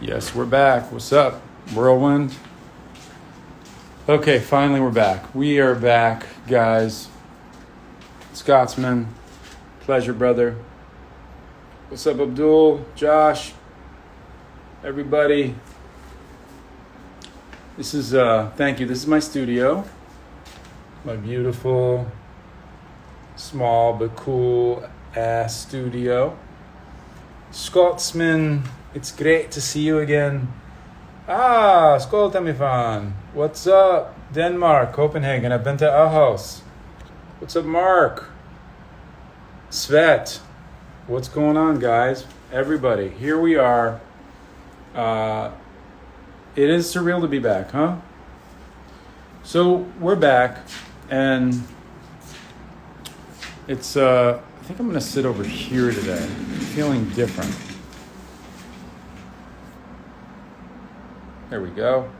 Yes, we're back. What's up, Whirlwind? Okay, finally we're back. We are back, guys. Scotsman, pleasure, brother. What's up, Abdul, Josh, everybody? This is, thank you. This is my studio. My beautiful, small but cool ass studio. Scotsman, it's great to see you again. Skål Tamifan. What's up? Denmark, Copenhagen. I've been to Aarhus. What's up, Mark? Svet. What's going on, guys? Everybody, here we are. It is surreal to be back, huh? So we're back, and it's, I think I'm gonna sit over here today. I'm feeling different. There we go.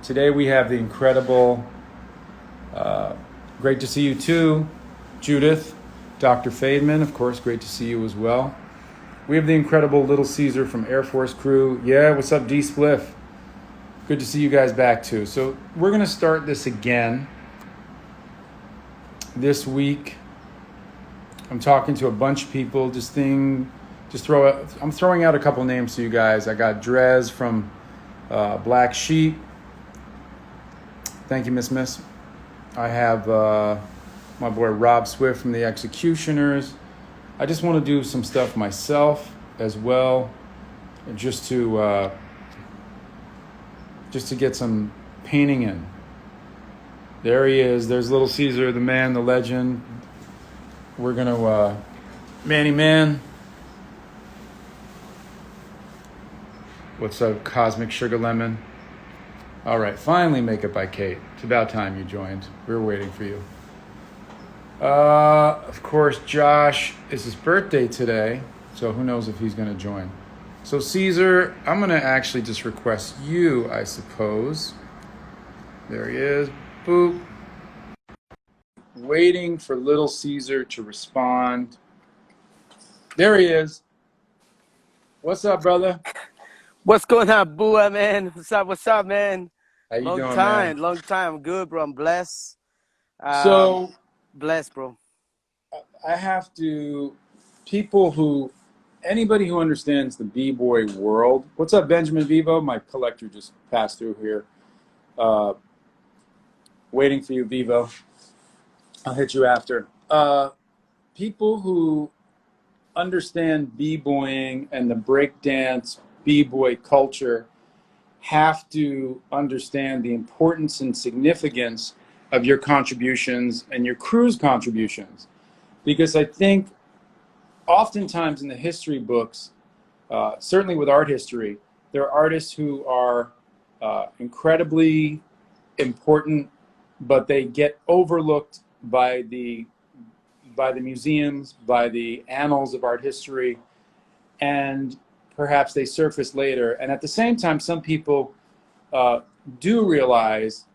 Today we have the incredible, great to see you too, Judith, Dr. Fademan, of course, great to see you as well. We have the incredible Little Caesar from Air Force Crew. Yeah, what's up, D Spliff? Good to see you guys back too. So we're gonna start this again this week. I'm talking to a bunch of people. I'm throwing out a couple names to you guys. I got Drez from Black Sheep. Thank you, Miss. I have my boy Rob Swift from the Executioners. I just want to do some stuff myself as well, just to get some painting in. There he is. There's Little Caesar, the man, the legend. We're gonna Manny Man. What's up, Cosmic Sugar Lemon? All right, finally Makeup by Kate. It's about time you joined. We were waiting for you. Of course, Josh, it's his birthday today, so who knows if he's going to join. So Cesar, I'm going to actually just request you, I suppose. There he is. Boop. Waiting for Little Caesar to respond. There he is. What's up, brother? What's going on, BUA, man? What's up, man? How you doing, man? man? Long time. Good, bro. I'm blessed. So, Blessed, bro. I have to, anybody who understands the b-boy world. What's up, Benjamin Vivo? My collector just passed through here. Waiting for you, Vivo. I'll hit you after. People who understand b-boying and the breakdance b-boy culture have to understand the importance and significance of your contributions and your crew's contributions. Because I think oftentimes in the history books, certainly with art history, there are artists who are incredibly important, but they get overlooked by the museums, by the annals of art history, and perhaps they surface later. And at the same time, some people do realize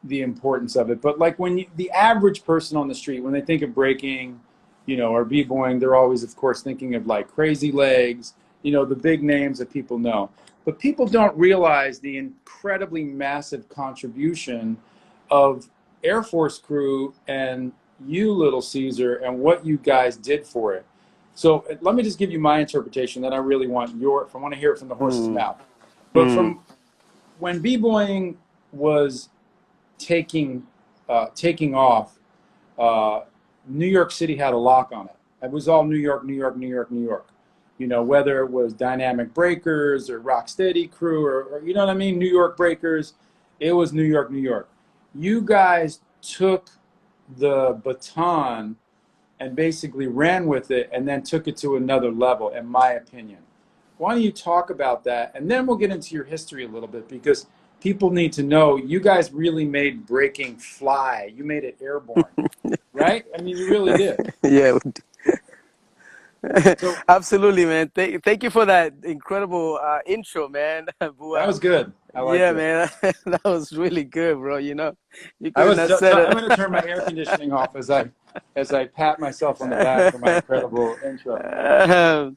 the importance of it. But like the average person on the street, when they think of breaking, or b-boying, they're always, of course, thinking of like Crazy Legs, the big names that people know. But people don't realize the incredibly massive contribution of Air Force Crew and you, Little Caesar, and what you guys did for it. So let me just give you my interpretation. Then I really want I want to hear it from the horse's mouth. But from when b-boying was taking off, New York City had a lock on it. It was all New York. Whether it was Dynamic Breakers or Rocksteady Crew or you know what I mean, New York Breakers, it was New York. You guys took the baton and basically ran with it and then took it to another level, in my opinion. Why don't you talk about that? And then we'll get into your history a little bit, because people need to know you guys really made breaking fly. You made it airborne, right? I mean, you really did. Yeah. So, absolutely, man. Thank you for that incredible intro, man. BUA. that was good. I liked it. Man. That was really good, bro. You I'm couldn't have said it. going to turn my air conditioning off as I pat myself on the back for my incredible intro.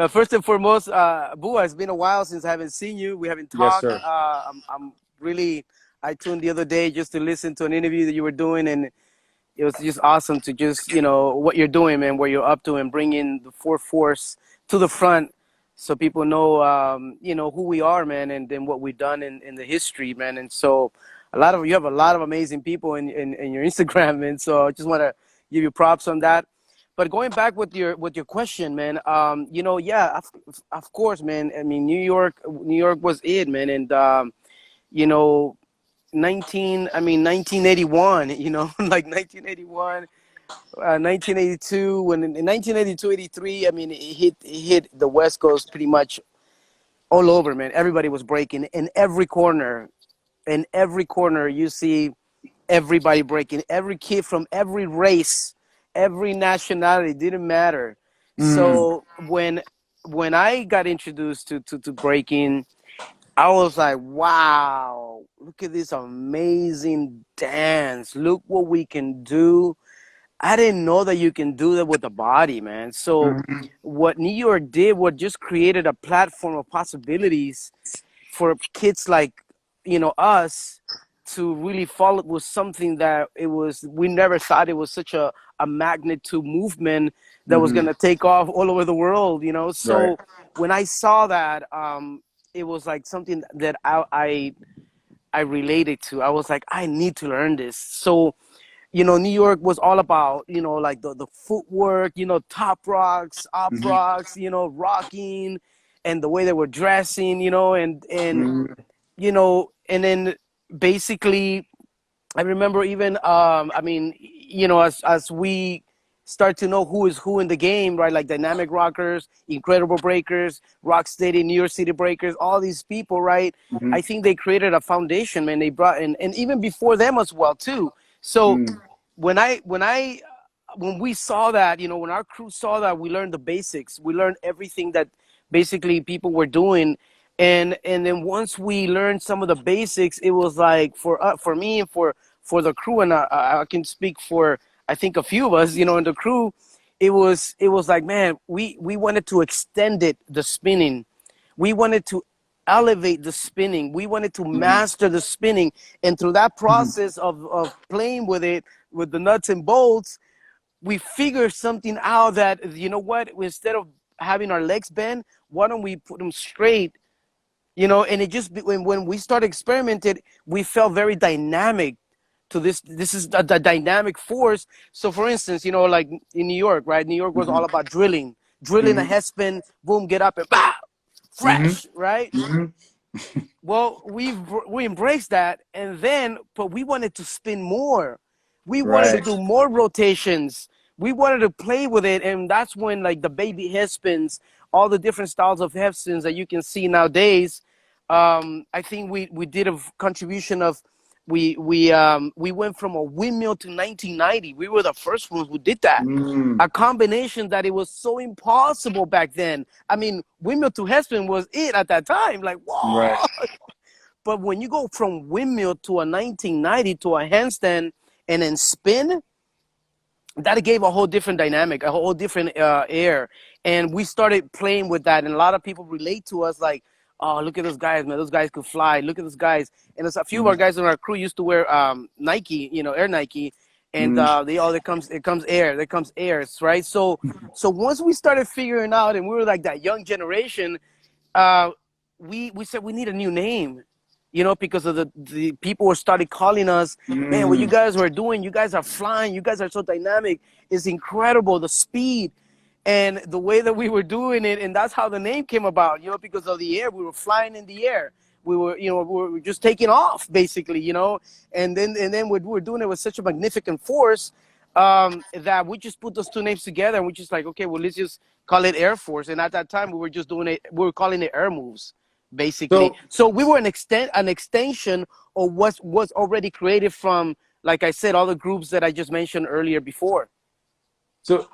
First and foremost, BUA, it's been a while since I haven't seen you. We haven't Yes, talked. sir. I'm really, I tuned the other day just to listen to an interview that you were doing, and it was just awesome to just, what you're doing, man, what you're up to, and bringing the fourth force to the front so people know, who we are, man, and then what we've done in the history, man. And so you have a lot of amazing people in your Instagram, man. So I just want to give you props on that. But going back with your question, man, yeah, of course, man. I mean, New York was it, man, and you know, 1981, like 1981, 1982, when in 1982, 83, I mean, it hit the West Coast pretty much all over, man. Everybody was breaking in every corner. In every corner, you see everybody breaking. Every kid from every race, every nationality, didn't matter. Mm, So when I got introduced to breaking, I was like, wow, look at this amazing dance. Look what we can do. I didn't know that you can do that with the body, man. So mhm, what New York did was just created a platform of possibilities for kids like, us to really follow with something that we never thought it was such a magnitude movement that was going mhm. to take off all over the world. Right. So when I saw that, it was like something that I related to. I was like, I need to learn this. So New York was all about, like the footwork, top rocks, op Mhm, rocks, rocking, and the way they were dressing, mhm, and then basically I remember even, I mean, as we start to know who is who in the game, right? Like Dynamic Rockers, Incredible Breakers, Rock Steady, New York City Breakers, all these people, right? mhm, I think they created a foundation, man. They brought in, and even before them as well, too. So mm. when we saw that, when our crew saw that, we learned the basics. We learned everything that basically people were doing, and then once we learned some of the basics, it was like for me and for the crew, and I can speak for I think a few of us, in the crew. It was like, man, we wanted to extend the spinning. We wanted to elevate the spinning. We wanted to Mhm, master the spinning, and through that mhm, process of playing with it, with the nuts and bolts, we figured something out that, what, instead of having our legs bent, why don't we put them straight? And it just when we started experimenting, we felt very dynamic to this is the dynamic force. So for instance, like in New York, right? New York was all mhm, about drilling a mhm, head spin, boom, get up and bah, mhm, fresh, right? mhm. Well, we embraced that, and then but we wanted to spin more. We wanted to Right. do more rotations. We wanted to play with it, and that's when like the baby head spins, all the different styles of head spins that you can see nowadays. I think we did a contribution of we went from a windmill to 1990. We were the first ones who did that. Mm, A combination that it was so impossible back then. I mean, windmill to headspin was it at that time. Like, right. whoa! But when you go from windmill to a 1990 to a handstand and then spin, that gave a whole different dynamic, a whole different air. And we started playing with that. And a lot of people relate to us like, oh, look at those guys, man. Those guys could fly. Look at those guys. And there's a few of our Mhm, guys on our crew used to wear Nike, Air Nike. And mhm, there comes air, there comes airs, right? So once we started figuring out, and we were like that young generation, uh, we said we need a new name, because of the people were started calling us, man, what you mm. guys were doing, you guys are flying, you guys are so dynamic, it's incredible, the speed and the way that we were doing it, and that's how the name came about, because of the air, we were flying in the air. We were just taking off basically, and then we were doing it with such a magnificent force, that we just put those two names together, and we just like, okay, well, let's just call it Air Force. And at that time, we were just doing it. We were calling it Air Moves, basically. So, So we were an extension of what was already created from, like I said, all the groups that I just mentioned earlier before. so,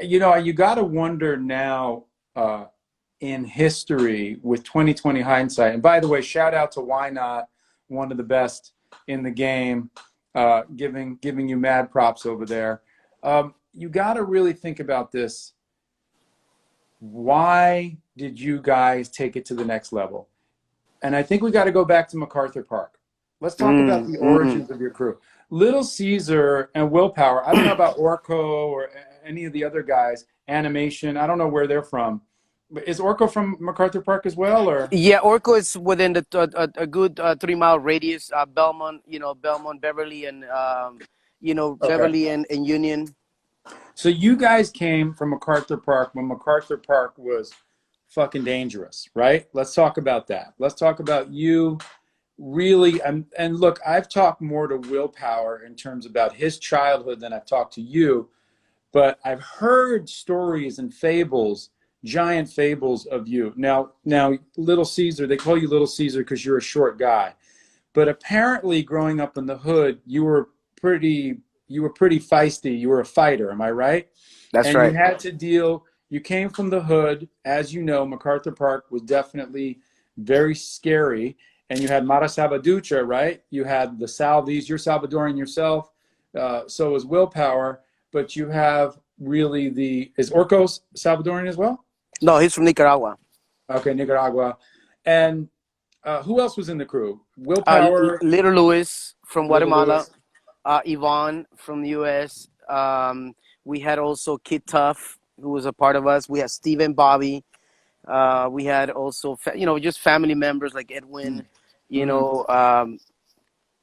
you got to wonder now, uh, in history with 2020 hindsight. And by the way, shout out to Why Not, one of the best in the game, giving you mad props over there. You got to really think about this. why did you guys take it to the next level? And I think we got to go back to MacArthur Park. Let's talk about the origins of your crew. Little Caesar and Willpower. I don't know about Orko or any of the other guys. Animation. I don't know where they're from. But is Orko from MacArthur Park as well, or? Yeah, Orko is within the a good 3 mile radius. Belmont, Belmont, Beverly, and Okay. Beverly and Union. So you guys came from MacArthur Park when MacArthur Park was fucking dangerous, right? Let's talk about that. Let's talk about you really. And look, I've talked more to Willpower in terms about his childhood than I've talked to you, but I've heard stories and fables, giant fables of you. Now, Little Caesar, they call you Little Caesar because you're a short guy. But apparently, growing up in the hood, pretty you were pretty feisty. You were a fighter, am I right? That's And you right. had to deal. You came from the hood, as you know. MacArthur Park was definitely very scary, and you had Mara Salvatrucha, right? You had the Salvis. You're Salvadorian yourself. So is Willpower, but you have really is Orcos Salvadorian as well? No, he's from Nicaragua. Okay, Nicaragua, and who else was in the crew? Willpower, Little Louis from Little Guatemala. Lewis. Yvonne from the U.S. We had also Kid Tough, who was a part of us. We had Stephen Bobby. We had also, just family members like Edwin. You Mm-hmm. know, it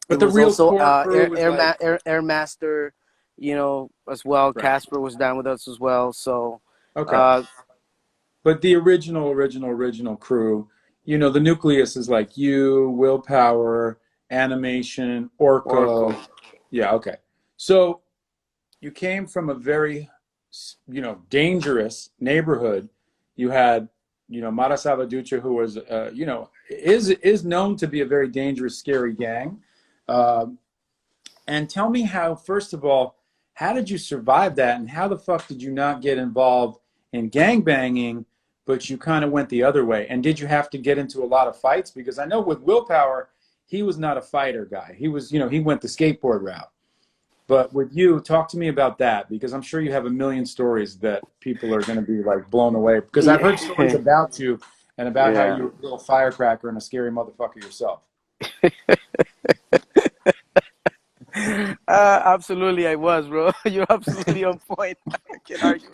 But the was real also core crew was like, Air Master, as well. right. Casper was down with us as well. So, Okay. uh, But the original crew, the nucleus is like you, Willpower, Animation, Orko. Orko. Yeah, okay. So you came from a very, dangerous neighborhood. You had, Mara Salvatrucha, who was, is known to be a very dangerous, scary gang. Um, And tell me how, first of all, how did you survive that? And how the fuck did you not get involved in gang banging, but you kind of went the other way? And did you have to get into a lot of fights? Because I know with Willpower, he was not a fighter guy. He was, he went the skateboard route. But with you, talk to me about that, because I'm sure you have a million stories that people are going to be like blown away. Because I've heard stories Yeah. about you and about how Yeah. you're a little firecracker and a scary motherfucker yourself. Absolutely, I was, bro. You're absolutely on point. I can't argue.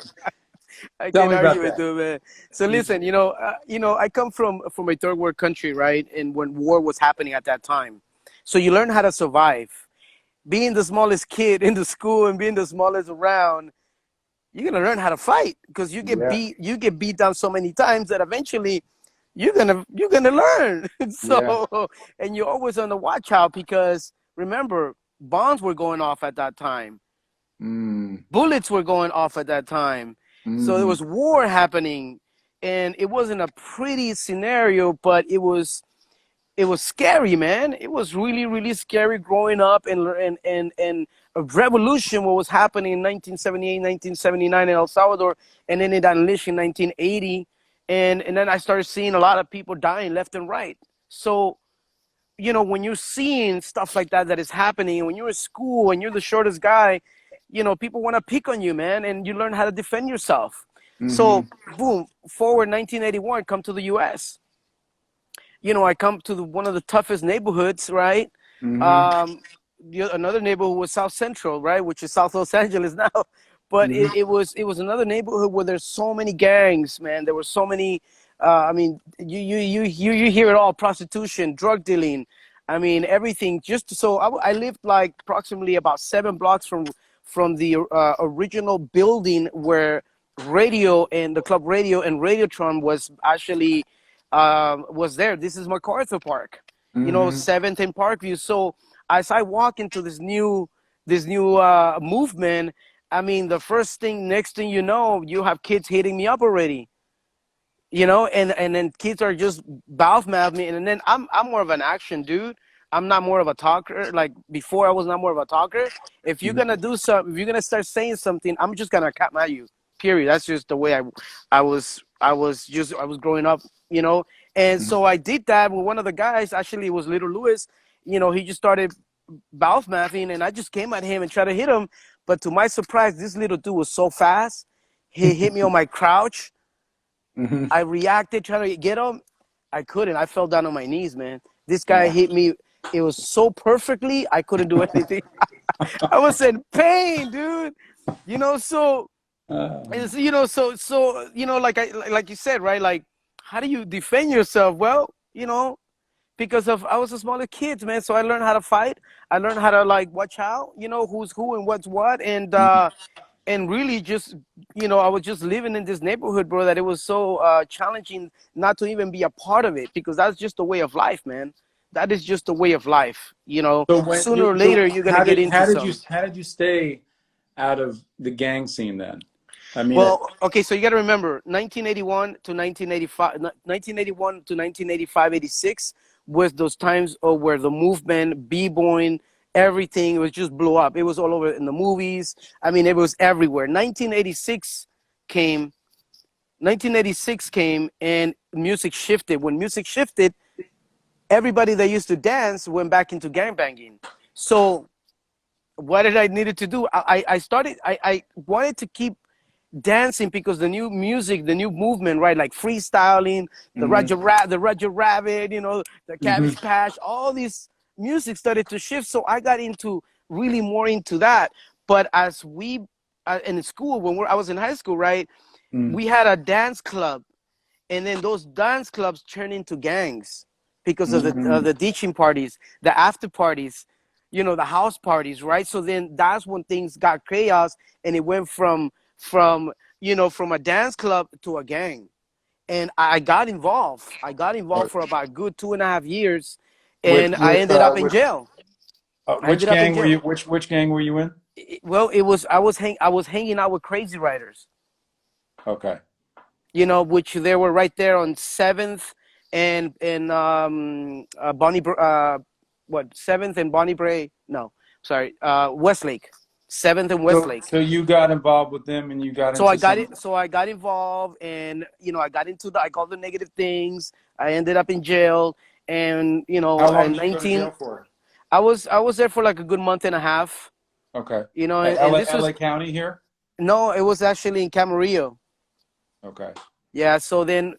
I Tell can't me about argue with that. you, man. So You, listen, I come from a third world country, right? And when war was happening at that time, so you learn how to survive. Being the smallest kid in the school and being the smallest around, you're gonna learn how to fight because yeah, you get beat down so many times that eventually you're gonna learn. yeah. So, and you're always on the watch out because remember, bombs were going off at that time, Mm, bullets were going off at that time, so there mm. was war happening, and it wasn't a pretty scenario, but it was scary, man. It was really, really scary growing up and a revolution what was happening in 1978, 1979 in El Salvador, and then it unleashed in 1980, and then I started seeing a lot of people dying left and right. So when you're seeing stuff like that is happening, when you're in school and you're the shortest guy, people want to pick on you, man, and you learn how to defend yourself. So Hmm. boom, forward 1981, come to the U.S. I come to one of the toughest neighborhoods, right? Hmm. Um, another neighborhood was South Central, right, which is South Los Angeles now. But Hmm. it was another neighborhood where there's so many gangs, man. There were so many. I mean, you hear it all: prostitution, drug dealing. I mean, everything. Just so I lived like approximately about 7 blocks from the original building where radio and the club radio and Radiotron was actually was there. This is MacArthur Park, Hmm. 7th and Parkview. So as I walk into this new movement, I mean, next thing you know, you have kids hitting me up already, and then kids are just mouth me, and then I'm more of an action dude. I'm not more of a talker. Like before, I was not more of a talker. If you're gonna do something, if you're gonna start saying something, I'm just gonna come at you. Period. That's just the way I was growing up, And Hmm. so I did that with one of the guys. Actually, it was Little Louis. He just started mouth mathing, and I just came at him and tried to hit him. But to my surprise, this little dude was so fast. He hit me on my crouch, Hmm. I reacted trying to get him. I couldn't. I fell down on my knees, man. This guy hit me. It was so perfectly, I couldn't do anything. I was in pain, dude. You know, so it's, you know, so you know, like you said, right? Like, how do you defend yourself? Well, you know, because of I was a smaller kid, man. So I learned how to fight. I learned how to like watch out, you know, who's who and what's what, and really just, you know, I was just living in this neighborhood, bro, that it was so challenging not to even be a part of it, because that's just the way of life, man. That is just the way of life, you know. So when Sooner you, or so later you're gonna get into some. how did you stay out of the gang scene then? I mean, Well, okay, so you got to remember 1981 to 1985, 1981 to 1985, 86 was those times of where the movement, b-boying, everything was just blew up. It was all over in the movies. I mean, it was everywhere. 1986 came, 1986 came and music shifted. When music shifted, everybody that used to dance went back into gangbanging. So what did I needed to do? I wanted to keep dancing because the new music, the new movement, right? Like freestyling, hmm the Roger Rabbit, you know, the hmm Cabbage Patch, all these music started to shift. So I got into really more into that. But as we in school, I was in high school, right? We had a dance club, and then those dance clubs turned into gangs because of the ditching parties, the after parties, you know, the house parties, right? So then that's when things got chaos, and it went from you know, from a dance club to a gang. And I got involved. I got involved for about a good 2.5 years, and I ended up in with jail. I which ended up in gang were jail. you? Which gang were you in? Well, I was hanging out with crazy riders, Okay. you know, which they were right there on Seventh and what, Seventh and Bonnie Bray? No, sorry, Westlake, Seventh and Westlake. So you got involved with them, and you got So I into got some. it. So I got involved, and you know, I got into I called the negative things. I ended up in jail, and you How know, long at did you go to 19, jail for? I was there for like a good month and a half. Okay. You know, and LA, this was County here. no, it was actually in Camarillo. Okay. Yeah, so then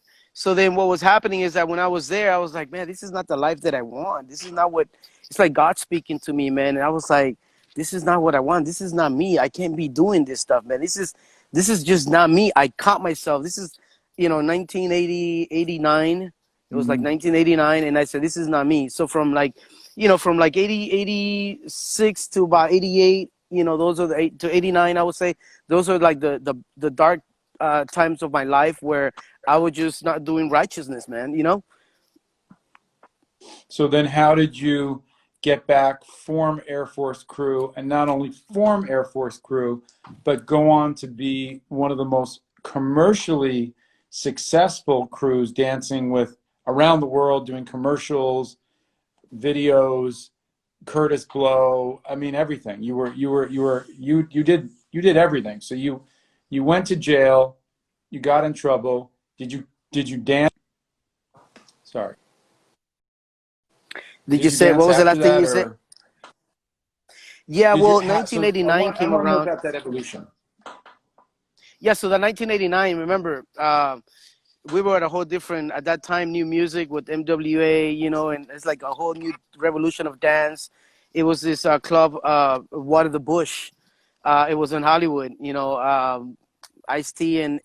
what was happening is that when I was there, I was like, man, this is not the life that I want. This is not what it's like God speaking to me, man. And I was like, this is not what I want. This is not me. I can't be doing this stuff, man. This is just not me. I caught myself. This is, you know, 1980, 89. It was like Hmm. 1989, and I said, this is not me. So from like, you know, from like 80, 86 to about 88, you know, those are the 89, I would say. Those are like the dark times of my life where I was just not doing righteousness, man, you know? So then, how did you get back, form Air Force Crew, and not only form Air Force Crew, but go on to be one of the most commercially successful crews, dancing with around the world, doing commercials, videos, Curtis Blow. I mean, everything. You did everything. So you went to jail. You got in trouble. Did you dance? Sorry. Did Did you you say, what dance was the after last thing that, you said? or Yeah, did you? well, So 1989 I came want to know around. about that evolution. Yeah, so the 1989, remember, we were at a whole different, at that time, new music with MWA, you know, and it's like a whole new revolution of dance. It was this club, Water the Bush. It was in Hollywood, you know, Ice-T and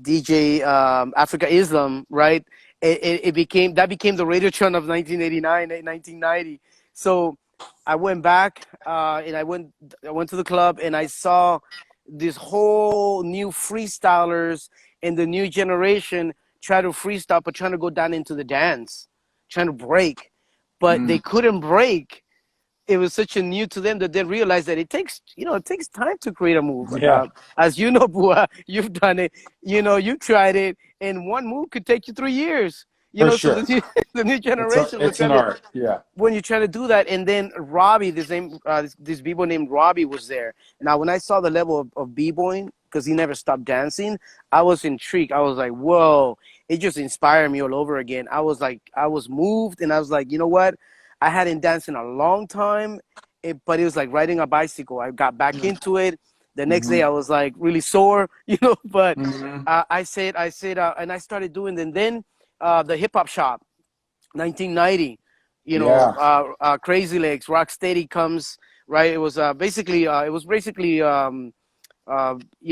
DJ Africa Islam, right? It became, that became the Radiotron of 1989, 1990. So I went back and I went to the club, and I saw this whole new freestylers and the new generation try to freestyle, but trying to go down into the dance, trying to break, but they Mm. couldn't break. It was such a new to them that they realized that it takes, you know, it takes time to create a move. Yeah, As you know, Bua, you've done it, you know, you tried it, and one move could take you 3 years. You for know, so the sure. new, the new generation was It's an trying to, art. Yeah. when you try to do that, and then Robbie, this b-boy named Robbie was there. Now, when I saw the level of b-boying, because he never stopped dancing, I was intrigued. I was like, whoa, it just inspired me all over again. I was like, I was moved, and I was like, you know what? I hadn't danced in a long time, but it was like riding a bicycle. I got back into it. The next day I was like really sore, you know, but Mm-hmm. I said, and I started doing, and then the hip hop shop, 1990, you know, Yeah. Crazy Legs, Rocksteady comes, right? It was basically, you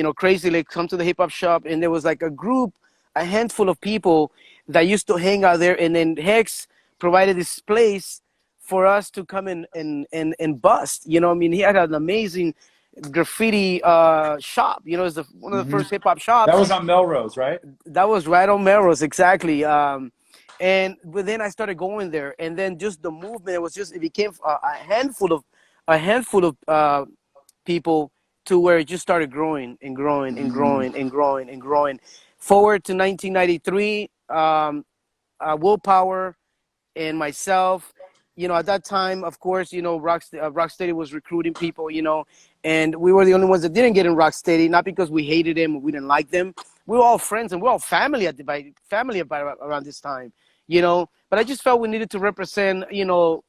know, Crazy Legs come to the hip hop shop, and there was like a handful of people that used to hang out there, and then Hex provided this place for us to come and bust. You know, I mean, he had an amazing graffiti shop. You know, it's one of the Mm-hmm. first hip hop That shops. was on Melrose, right? That was right on Melrose, exactly. But then I started going there, and then just the movement, it became a handful of people, to where it just started growing and growing and Mm-hmm. growing and growing and growing. Forward to 1993, Willpower and myself, you know, at that time, of course, you know, Rocksteady was recruiting people, you know, and we were the only ones that didn't get in Rocksteady, not because we hated them or we didn't like them. We were all friends and we're all family around this time, you know. But I just felt we needed to represent, you know,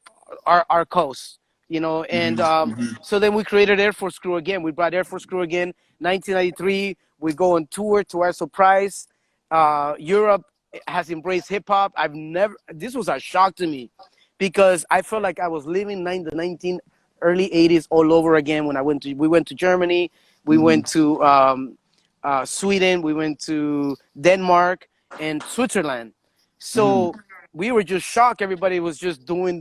our coast, you know, and Mm-hmm. so then we created Air Force Crew again. We brought Air Force Crew again, 1993. We go on tour, to our surprise. Europe has embraced hip hop. This was a shock to me, because I felt like I was living the early 80s all over again. When we went to Germany, we Mm-hmm. went to Sweden, we went to Denmark and Switzerland. Mm-hmm. So we were just shocked. Everybody was just doing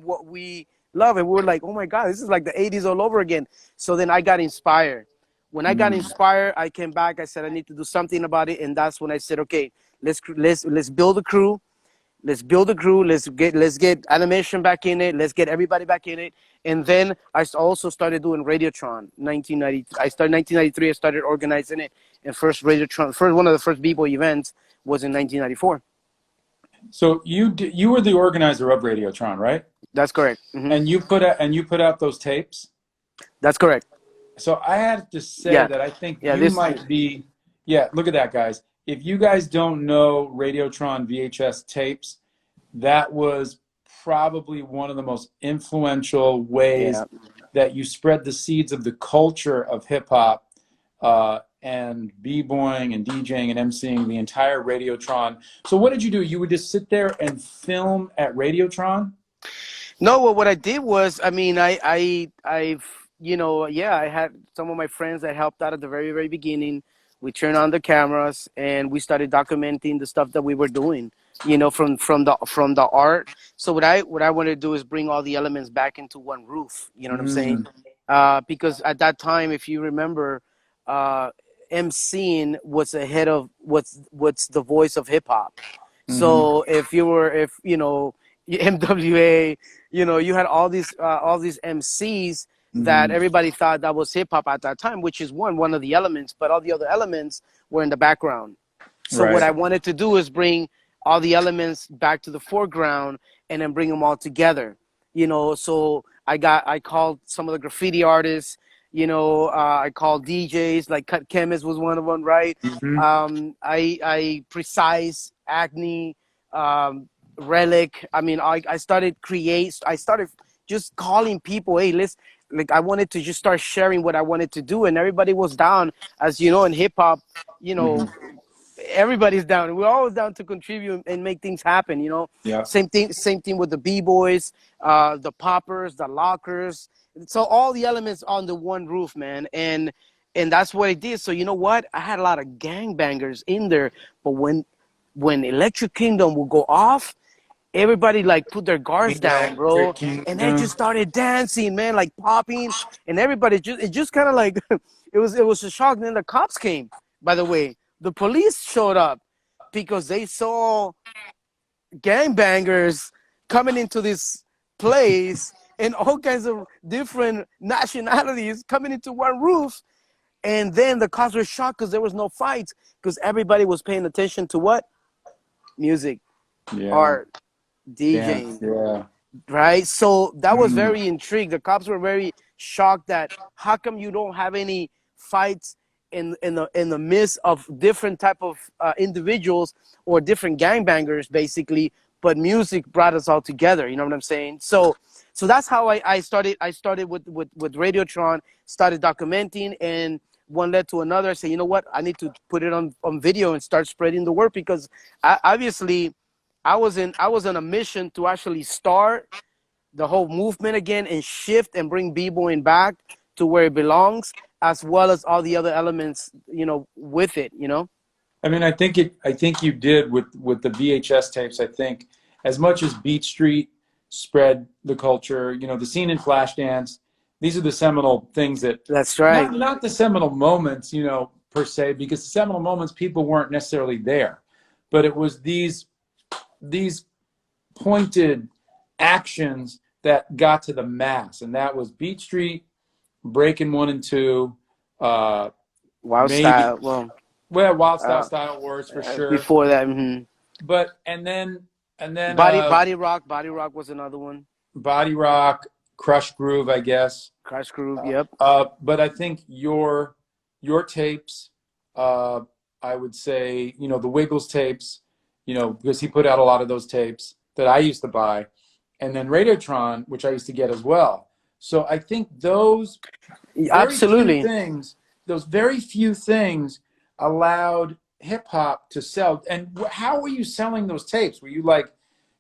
what we love, and we were like, oh my God, this is like the 80s all over again. So then I got inspired. When I got inspired, I came back. I said I need to do something about it, and that's when I said, okay, let's build a crew. Let's build a crew. Let's get animation back in it. Let's get everybody back in it. And then I also started doing Radiotron. 1990. I started 1993. I started organizing it. And one of the first B-boy events was in 1994. So you were the organizer of Radiotron, right? That's correct. And you put out those tapes. That's correct. So I have to say Yeah, that I think yeah. you might be, yeah, look at that, guys. If you guys don't know Radiotron VHS tapes, that was probably one of the most influential Yeah. ways that you spread the seeds of the culture of hip hop and b-boying and DJing and emceeing the entire Radiotron. So what did you do? You would just sit there and film at Radiotron? No, well, what I did was, I mean, I've, you know, yeah, I had some of my friends that helped out at the very, very beginning. We turned on the cameras and we started documenting the stuff that we were doing, you know, from the art. So what I wanted to do is bring all the elements back into one roof. You know what I'm saying? Mm, Because at that time, if you remember, uh, MCing was ahead of what's the voice of hip hop. mm-hmm, So if you know, MWA, you know, you had all these MCs that mm-hmm. everybody thought that was hip hop at that time, which is one of the elements, but all the other elements were in the background. So what Right. I wanted to do is bring all the elements back to the foreground and then bring them all together. You know, so I called some of the graffiti artists. You know, I called DJs, like Cut Chemist was one of them, right? Mm-hmm. I Precise, Acne, Relic. I mean, I started just calling people, hey, let's, like, I wanted to just start sharing what I wanted to do, and everybody was down. As you know, in hip hop, you Mm-hmm. know, everybody's down. We're always down to contribute and make things happen. You know, Yeah. same thing with the b-boys, the poppers, the lockers. So all the elements on the one roof, man, and that's what I did. So you know what? I had a lot of gangbangers in there, but when Electric Kingdom would go off, everybody like put their guards down, bro, Electric and they Kingdom. just started dancing, man, like popping, and everybody just kind of like it was a shock. And then the cops came. By the way, the police showed up because they saw gangbangers coming into this place and all kinds of different nationalities coming into one roof. And then the cops were shocked because there was no fights, because everybody was paying attention to what? Music, Yeah. art, Dance. DJing, Yeah. right? So that was Mm. very intrigued. The cops were very shocked that how come you don't have any fights in the midst of different type of individuals or different gangbangers, basically, but music brought us all together. You know what I'm saying? So So that's how I started. I started with Radiotron, started documenting, and one led to another. I said, you know what, I need to put it on video and start spreading the word, because obviously I was on a mission to actually start the whole movement again and shift and bring b-boying back to where it belongs, as well as all the other elements, with it, I mean, I think you did with the VHS tapes. I think as much as Beat Street spread the culture, the scene in Flashdance, these are the seminal things that That's right. not the seminal moments, per se, because the seminal moments people weren't necessarily there, but it was these pointed actions that got to the mass, and that was Beat Street, Breaking 1 and 2, Wild maybe. Style. Well, Wild Style Wars for sure. Before that, But and then Body Rock was another one. Body Rock, Crush Groove, I guess. Crush Groove, yep. But I think your tapes, I would say, the Wiggles tapes, because he put out a lot of those tapes that I used to buy, and then Radiotron, which I used to get as well. So I think those absolutely those very few things allowed hip hop to sell. And how were you selling those tapes? Were you like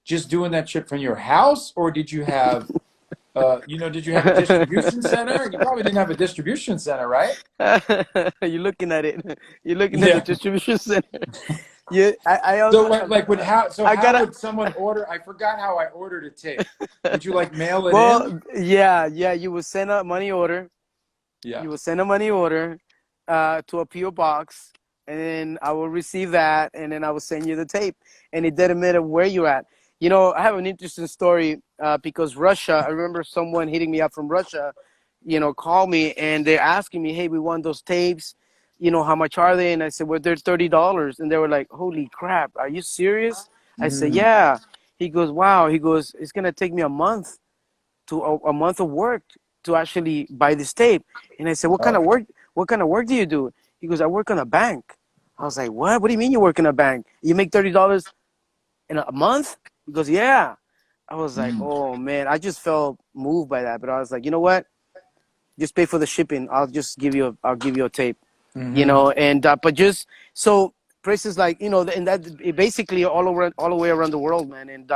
just doing that shit from your house, or did you have, did you have a distribution center? You probably didn't have a distribution center, right? You're looking at it. You're looking at the distribution center. Yeah, I So also how would someone order? I forgot how I ordered a tape. Would you like mail it in? Well, yeah. You would send a money order. Yeah. You would send a money order to a PO box, and then I will receive that, and then I will send you the tape. And it didn't matter where you're at. I have an interesting story because Russia. I remember someone hitting me up from Russia, called me, and they're asking me, "Hey, we want those tapes. How much are they?" And I said, well, they're $30. And they were like, holy crap, are you serious? I said, yeah. He goes, wow. He goes, it's going to take me a month of work to actually buy this tape. And I said, what kind of work do you do? He goes, I work on a bank. I was like, what do you mean you work in a bank? You make $30 in a month? He goes, yeah. I was like, oh man, I just felt moved by that. But I was like, you know what? Just pay for the shipping. I'll give you a tape. And but just so places like and that basically all the way around the world, man. And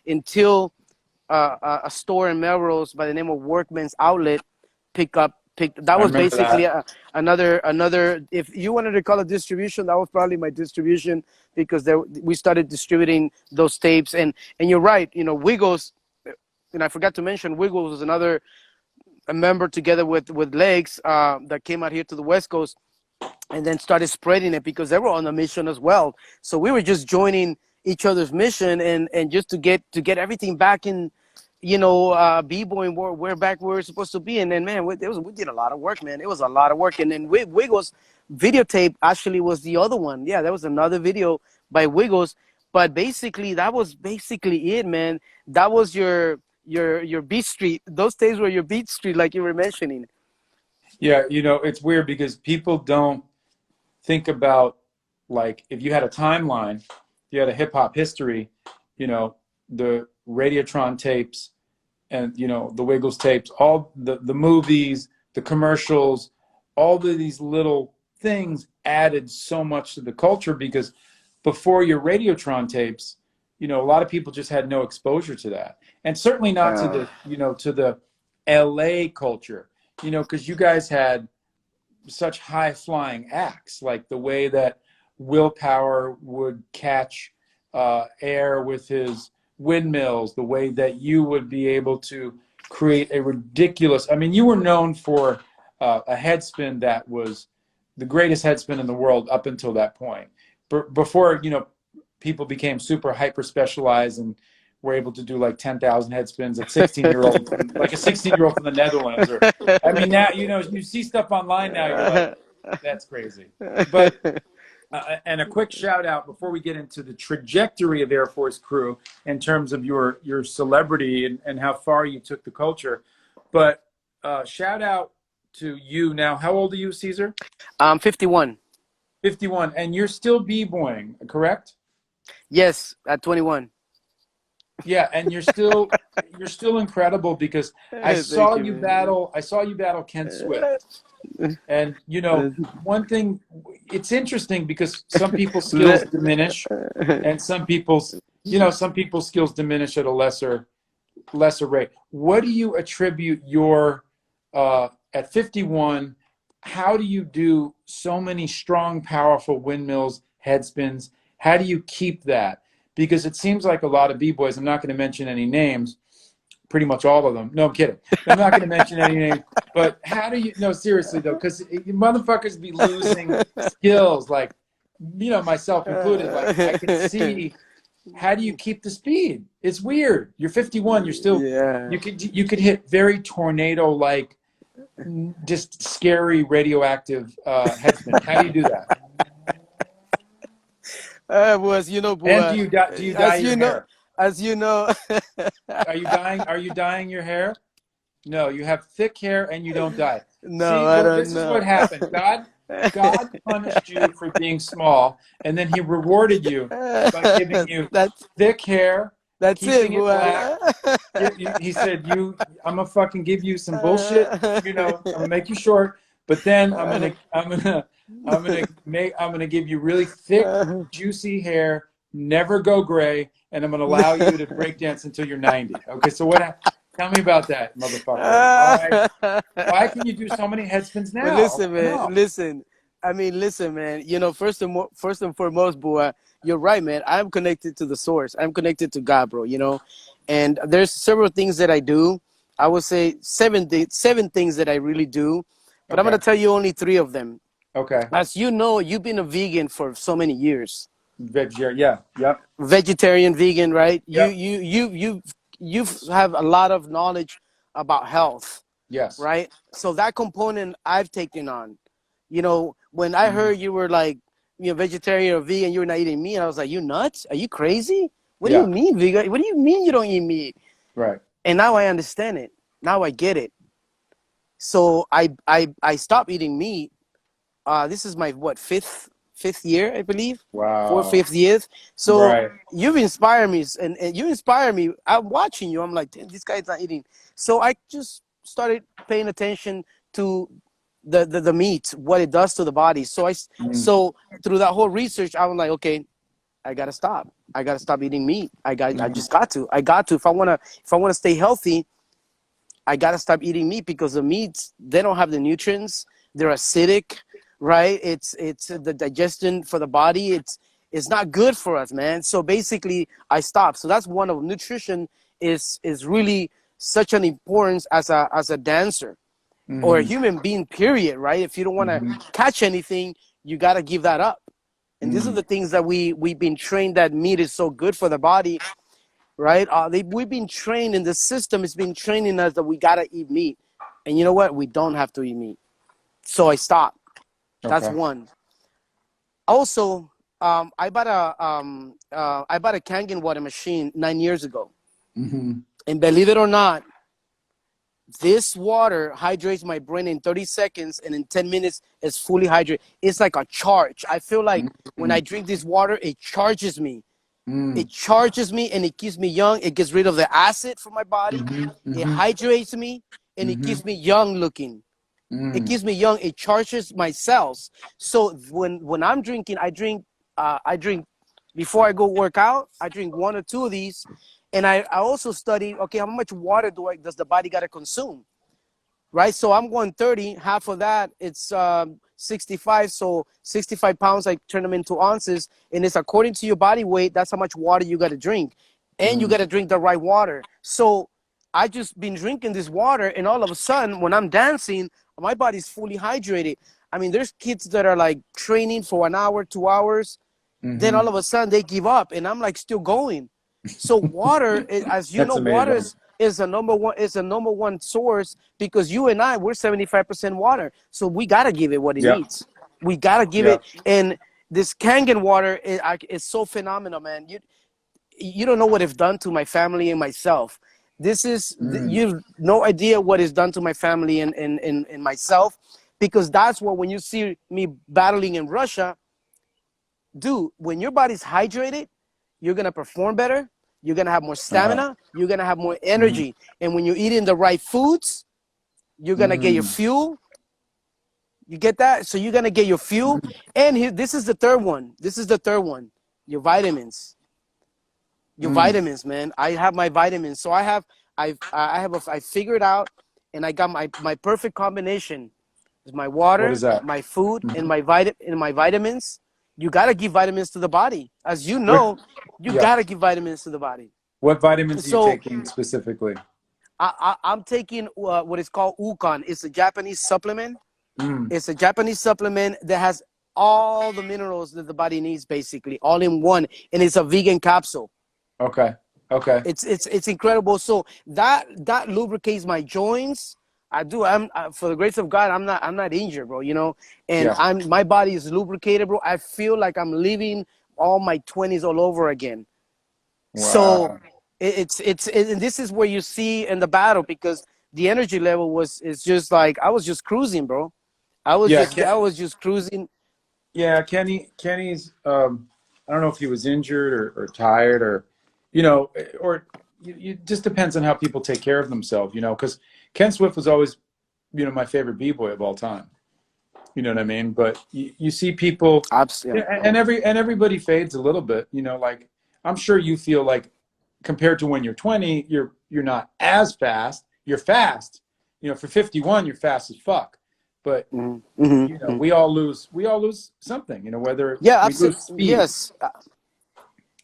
until a store in Melrose by the name of Workman's Outlet picked that was basically another, if you wanted to call it distribution, that was probably my distribution, because we started distributing those tapes. And you're right, Wiggles, and I forgot to mention, Wiggles was a member together with Legs that came out here to the West Coast, and then started spreading it because they were on a mission as well. So we were just joining each other's mission and just to get everything back in, b-boying, we're back where we're supposed to be. And then, man, we did a lot of work, man. It was a lot of work. And then Wiggles videotape actually was the other one. Yeah, there was another video by Wiggles, but basically that was basically it, man. That was your Beat Street. Those days were your Beat Street, like you were mentioning. Yeah, it's weird because people don't think about, like, if you had a timeline, you had a hip hop history, the Radiotron tapes and, the Wiggles tapes, all the movies, the commercials, all of these little things added so much to the culture, because before your Radiotron tapes, a lot of people just had no exposure to that. And certainly not to the, to the LA culture, because you guys had such high flying acts, like the way that Willpower would catch air with his Windmills, the way that you would be able to create a ridiculous, you were known for a headspin that was the greatest headspin in the world up until that point. Before, people became super hyper specialized and were able to do like 10,000 headspins at 16-year-old, like a 16-year-old from the Netherlands. Or, now, you see stuff online now, you're like, that's crazy. But, and a quick shout out before we get into the trajectory of Air Force Crew in terms of your celebrity and how far you took the culture. But shout out to you now. How old are you, Cesar? I'm 51. 51. And you're still b-boying, correct? Yes, at 21. Yeah, and you're still incredible because Thank you, man. I saw you battle Ken Swift. And you know, one thing, it's interesting because some people's skills diminish and some people's skills diminish at a lesser rate. What do you attribute your at 51? How do you do so many strong, powerful windmills, head spins? How do you keep that? Because it seems like a lot of b-boys. I'm not going to mention any names. Pretty much all of them. No, I'm kidding. I'm not going to mention any names. But how do you? No, seriously though, because motherfuckers be losing skills, like myself included. Like I can see. How do you keep the speed? It's weird. You're 51. You're still. Yeah. You could hit very tornado like, just scary radioactive headspin. How do you do that? Well, as you know, And boy, do you dye as your you know, hair? as you know, Are you dyeing your hair? No, you have thick hair and you don't dye. no, See, I well, don't this is what know. happened. God punished you for being small, and then He rewarded you by giving you that's thick hair, that's it, keeping it boy. black. He said, I'm gonna fucking give you some bullshit. I'm gonna make you short, but then I'm gonna give you really thick, juicy hair, never go gray, and I'm gonna allow you to break dance until you're 90. Okay, so tell me about that, motherfucker. Why can you do so many head spins But now? listen, I man. know. Listen. I mean, listen, man. You know, first and foremost, boy, you're right, man. I'm connected to the source. I'm connected to God, bro. You know, and there's several things that I do. I would say seven things that I really do, but I'm Okay. gonna tell you only three of them. Okay. As you know, you've been a vegan for so many years. Vegetarian. Yeah. Yep. Vegetarian, vegan, right? Yep. You have a lot of knowledge about health, Yes. right? So that component I've taken on. You know, when I Mhm. heard you were like, vegetarian or vegan, you were not eating meat, I was like, you nuts? Are you crazy? What do you Yeah. mean vegan? What do you mean you don't eat meat? Right. And now I understand it. Now I get it. So I stopped eating meat. This is my what fifth year, I believe, fourth Wow. fifth years. So Right. you've inspired me, and you inspire me. I'm watching you. I'm like, damn, this guy's not eating. So I just started paying attention to the meat, what it does to the body. Mm. So through that whole research, I was like, okay, I gotta stop. I gotta stop eating meat. I Mm. just got to. I got to. If I wanna stay healthy, I gotta stop eating meat because the meats, they don't have the nutrients. They're acidic, right? It's the digestion for the body. It's not good for us, man. So basically, I stopped. So that's one of nutrition is really such an importance as a dancer or a Mhm. human being. Period, right? If you don't want to Mhm. catch anything, you gotta give that up. And these are Mm. the things that we've been trained that meat is so good for the body, right? We've been trained in the system. It's been training us that we gotta eat meat, and you know what? We don't have to eat meat. So I stopped. That's Okay. one. Also, I bought a Kangen water machine 9 years ago, Mhm. and believe it or not, this water hydrates my brain in 30 seconds, and in 10 minutes, it's fully hydrated. It's like a charge. I feel like when I Mm. drink this water, it charges me. Mm. It charges me and it keeps me young. It gets rid of the acid from my body. Mhm. It Mhm. hydrates me and it Mhm. keeps me young looking. It Mm. keeps me young. It charges my cells. So when I'm drinking, I drink before I go work out. I drink one or two of these, and I also study. Okay, how much water does the body got to consume? Right. So I'm going 30. Half of that it's 65. So 65 pounds, I turn them into ounces, and it's according to your body weight. That's how much water you got to drink, and you Mm. got to drink the right water. So I just been drinking this water, and all of a sudden, when I'm dancing, my body's fully hydrated. I mean, there's kids that are like training for an hour, 2 hours, then all Mhm. of a sudden they give up, and I'm like still going. So water, as you know, That's water amazing. is a number one source because you and I, we're 75% water. So we gotta give it what it Yep. needs. We gotta give it. Yep. And this Kangen water is so phenomenal, man. You don't know what it's done to my family and myself. Mm. You've no idea what it's done to my family and myself, because that's what, when you see me battling in Russia, dude, when your body's hydrated, you're gonna perform better. you're gonna have more stamina, you're gonna have more energy, and when you're eating the right foods, you're gonna get your fuel. You get that? So you're gonna get your fuel, and here, this is the third one. This is the third one. Your vitamins. Your vitamins, man. I have my vitamins, so I figured out, and I got my perfect combination. Is my What water, is that? my food, and my vitamins. You gotta give vitamins to the body, as you What? know. You Yeah. gotta give vitamins to the body. What vitamins are you So taking specifically? I'm taking what is called Ukon. It's a Japanese supplement. Mm. It's a Japanese supplement that has all the minerals that the body needs, basically, all in one, and it's a vegan capsule. Okay. Okay. It's incredible. So that lubricates my joints. I'm for the grace of God, I'm not injured, bro. You know, and Yeah. my body is lubricated, bro. I feel like I'm living all my 20s all over again. So Wow. and this is where you see in the battle, because the energy level is just like I was just cruising, bro. Yeah. I was just cruising. Yeah. Kenny's. I don't know if he was injured or tired or, you know, or it just depends on how people take care of themselves. You know, because Ken Swift was always, you know, my favorite b-boy of all time. You know what I mean? But you see people, Absolutely. yeah, and everybody fades a little bit. You know, like I'm sure you feel like compared to when you're 20, you're not as fast. You're fast. You know, for 51, you're fast as fuck. But you know, we all lose something. You know, whether Yeah, we lose absolutely. speed, Yes,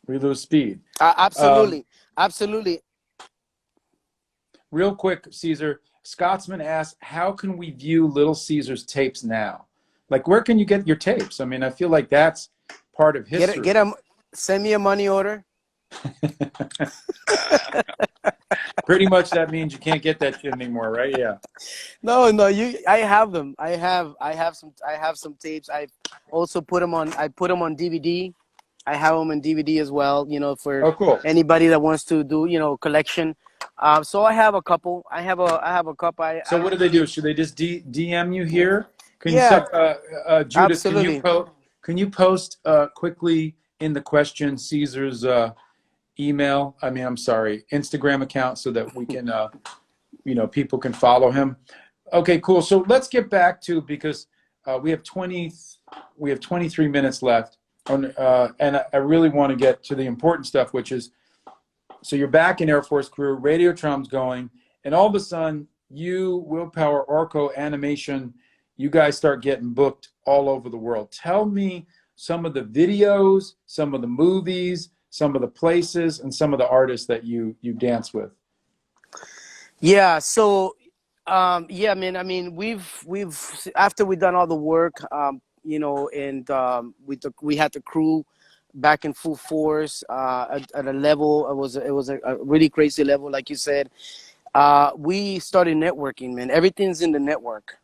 we lose speed. Um, absolutely, absolutely. Real quick, Caesar, Scotsman asks, how can we view Little Caesars tapes now? Like, where can you get your tapes? I mean, I feel like that's part of history. Send me a money order. Pretty much that means you can't get that shit anymore, right? Yeah. No, I have them. I have some tapes. I also put them on. I put them on DVD. I have them on DVD as well. You know, for Oh, cool. anybody that wants to do, you know, collection. So I have a couple. I have a couple. So what do they do? Should they just DM you here? Can you Yeah, sub, Judith? absolutely. Can you post quickly in the question Caesar's email? I mean, I'm sorry, Instagram account, so that we can, you know, people can follow him. Okay, cool. So let's get back to, because we have 23 minutes left, and I really want to get to the important stuff, which is, so you're back in Air Force Crew, Radiotron's going, and all of a sudden, you, Willpower, Orko, Animation, you guys start getting booked all over the world. Tell me some of the videos, some of the movies, some of the places, and some of the artists that you dance with. Yeah. So, yeah, man. I mean, we've after we've done all the work, you know, and we had the crew back in full force at a level. It was a really crazy level, like you said. We started networking, man. Everything's in the network.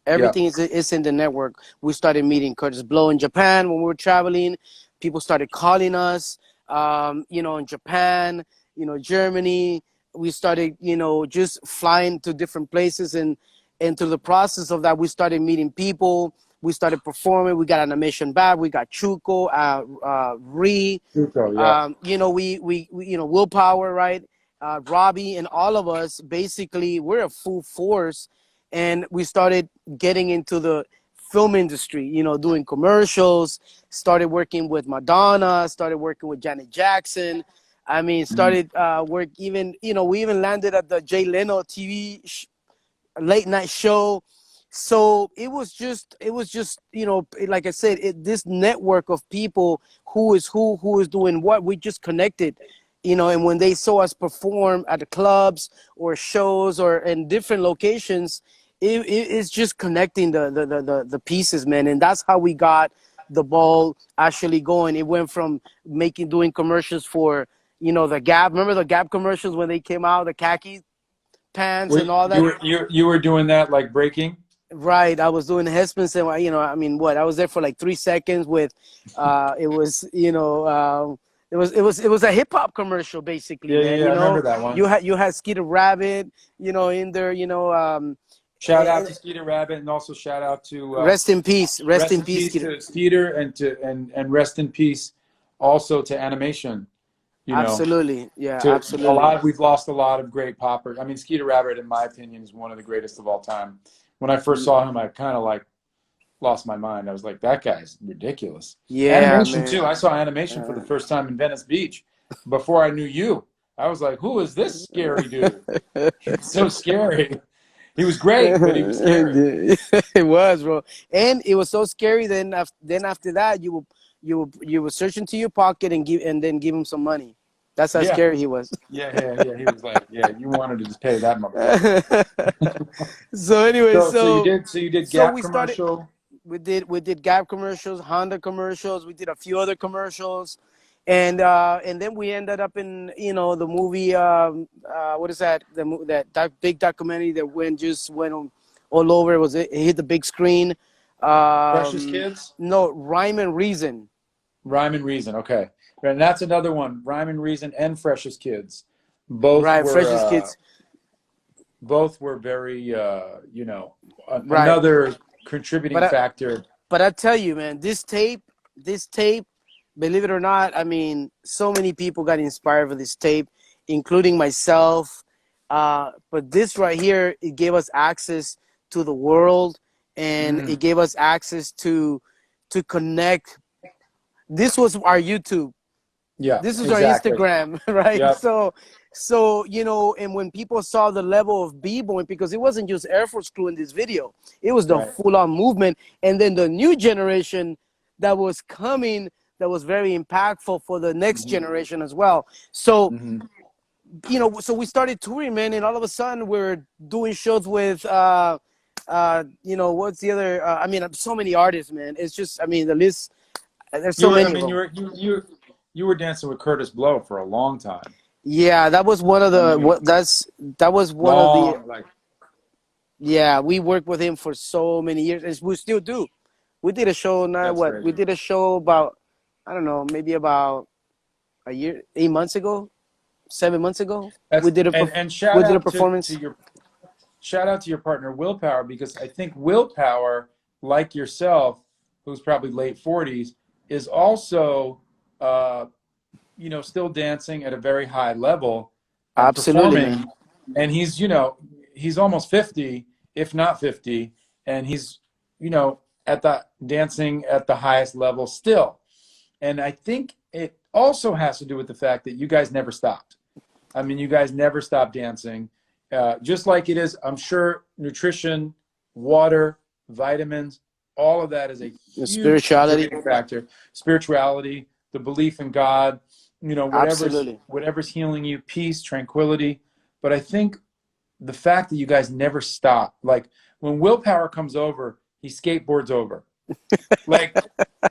Yeah. Everything is in the network. We started meeting Curtis Blow in Japan when we were traveling. People started calling us, you know, in Japan, you know, Germany. We started, you know, just flying to different places. And through the process of that, we started meeting people. We started performing. We got Animation back. We got Chuko, Hugo, yeah. you know, we you know, Willpower, right? Robbie and all of us, basically, we're a full force. And we started getting into the film industry, you know, doing commercials, started working with Madonna, started working with Janet Jackson. I mean, started work even, you know, we even landed at the Jay Leno TV late night show. So it was just, you know, like I said, this network of people who is doing what, we just connected, you know. And when they saw us perform at the clubs or shows or in different locations, it's just connecting the pieces, man. And that's how we got the ball actually going. It went from doing commercials for, you know, the Gap. Remember the Gap commercials when they came out, the khaki pants and all that? You were doing that, like breaking? Right. I was doing the headspins, and, you know, I mean, what? I was there for like 3 seconds with, it was, you know, it was a hip hop commercial, basically, Yeah, man. I You remember know, that one. you had Skeeter Rabbit, you know, in there, you know. Shout out to Skeeter Rabbit, and also shout out to Rest in peace. Rest in peace, peace Skeeter. to Skeeter, and rest in peace also to Animation. You know, Absolutely. Yeah, to a absolutely. lot, we've lost a lot of great poppers. I mean, Skeeter Rabbit, in my opinion, is one of the greatest of all time. When I first saw him, I kind of like lost my mind. I was like, that guy's ridiculous. Yeah, Animation man. too. I saw animation for the first time in Venice Beach before I knew you. I was like, who is this scary dude? He's so scary. He was great, but he was scary. It was, bro, and it was so scary. Then after that, you would search into your pocket and then give him some money. That's how Yeah, scary he was. yeah. He was like, yeah, you wanted to just pay that motherfucker. So anyway, So you did so Gap we started. commercial. We did Gap commercials, Honda commercials. We did a few other commercials, and then we ended up in the movie. What is that? That big documentary that went all over. It hit the big screen. Precious Kids. No, Rhyme and Reason. Rhyme and Reason. Okay, and that's another one. Rhyme and Reason and Freshest Kids, both Right, were Freshest Kids. both were very Right, another contributing but factor. I tell you, man, this tape, believe it or not, I mean, so many people got inspired with this tape, including myself. But this right here, it gave us access to the world, and it gave us access to connect. This was our YouTube. Yeah, This is our exactly. Instagram, right? Yep. So and when people saw the level of b-boying, because it wasn't just Air Force Crew in this video, it was the Right. full-on movement, and then the new generation that was coming, that was very impactful for the next generation as well. So so we started touring, man, and all of a sudden we're doing shows with what's the other? I mean, so many artists, man. It's just, I mean, the list. There's You so were. I many of mean, them. you were dancing with Curtis Blow for a long time. Yeah, that was one of I the mean, that was one of the. long like. Yeah, we worked with him for so many years, and we still do. We did a show now. That's What we crazy. did a show about, I don't know, maybe about a year, 8 months ago, 7 months ago. That's We did a and we did a performance. shout out to your partner Willpower, because I think Willpower, like yourself, who's probably late 40s, is also still dancing at a very high level and Absolutely, performing. man. And he's almost 50, if not 50, and he's at the dancing at the highest level still. And I think it also has to do with the fact that you guys never stopped. I mean, you guys never stopped dancing. Just like it is, I'm sure nutrition, water, vitamins, all of that is a The huge spirituality. contributing factor. Spirituality, the belief in God, Absolutely. whatever's healing you, peace, tranquility. But I think the fact that you guys never stop, like when Willpower comes over, he skateboards over. Like,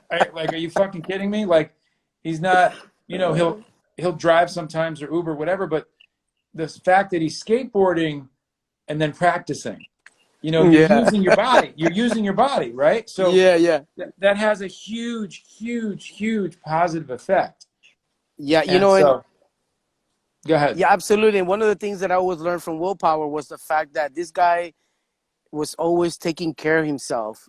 are you fucking kidding me? Like, he's not, he'll drive sometimes or Uber, whatever. But the fact that he's skateboarding and then practicing, you're Yeah. using your body. You're using your body, right? So Yeah. that has a huge, huge, huge positive effect. Yeah. And And so, go ahead. yeah, absolutely. And one of the things that I always learned from Willpower was the fact that this guy was always taking care of himself,